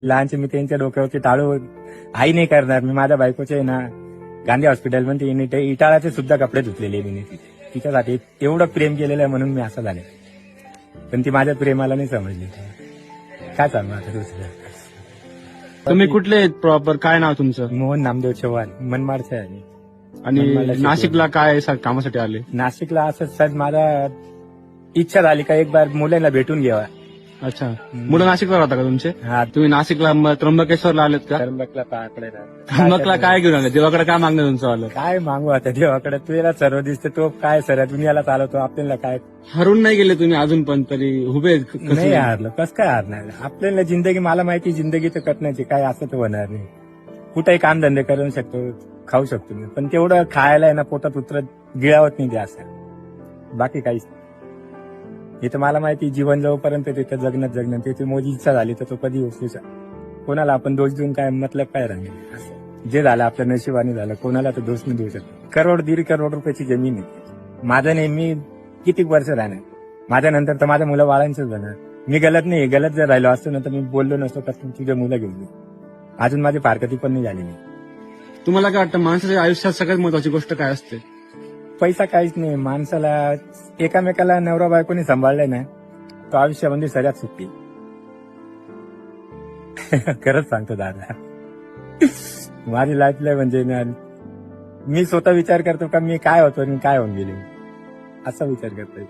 लहानचे मी त्यांच्या डोक्यावरती टाळू आई नाही करणार. मी माझ्या बायकोचे आहे ना गांधी हॉस्पिटलमध्ये इटाळाचे सुद्धा कपडे धुतलेले मी तिच्यासाठी एवढं प्रेम केलेलं आहे म्हणून मी असं झाले. पण ती माझ्या प्रेमाला नाही समजली. काय सांगू आता दुसरं. तुम्ही कुठले आहेत प्रॉपर? काय नाव तुमचं? मोहन नामदेव चव्हाण, मनमाडचे आहे. आणि मनमाडला नाशिकला काय कामासाठी आले? नाशिकला असं सर मला इच्छा झाली का एक बार मुलांना भेटून घ्यावा. अच्छा, मुलं नाशिकला राहता का तुमचे? हा, तुम्ही नाशिकला त्र्यंबकेश्वरला आलेत का? त्र्यंबकला पाकडे त्र्यंबकला काय घेऊन आले? देवाकडे काय मागणं तुमचं आलं? काय मागू आता देवाकडे. तुला सर्व दिसते तो काय सर दुनियाला चालवतो आपल्याला काय हरून नाही गेले तुम्ही अजून पण तरी उभे आहेत? कसं नाही हारलं. कसं काय हारणार आपल्याला जिंदगी. मला माहिती जिंदगी तर कटण्याची काय असं तर होणार नाही. कुठेही काम धंदे करू शकतो, खाऊ शकतो मी, पण तेवढं खायला आहे ना पोटात उतरत गिळावत नाही ते असं. बाकी काहीच नाही. इथं मला माहिती जीवन जोपर्यंत तिथं जगणं त्याची मोजी इच्छा झाली तर तो कधी उचलू शकतो. कोणाला आपण दोष देऊन काय मतलब काय राहील. असं जे झालं आपल्या नशिबाने झालं. कोणाला तर दोष नाही देऊ शकतो. 1.5 करोड रुपयाची जमीन आहे. माझं नेहमी किती वर्ष राहणार. माझ्या नंतर तर माझ्या मुलं बाळांचंच जाणार. मी गलत नाही. गलत जर राहिलो असतो ना तर मी बोललो नसतो का तुझे मुलं घेऊन ये. अजून माझी फारकती पण नाही झाली नाही. तुम्हाला काय वाटतं माणसाच्या आयुष्यात सगळ्यात महत्वाची गोष्ट काय असते? पैसा काहीच नाही. माणसाला एकामेकाला नवरा बायकोनी सांभाळलंय ना तो आयुष्यामध्ये सगळ्यात सुखी. खरंच सांगतो दादा. माझी लाईफला म्हणजे ना मी स्वतः विचार करतो का मी काय होतो आणि काय होऊन गेले असा विचार करतोय.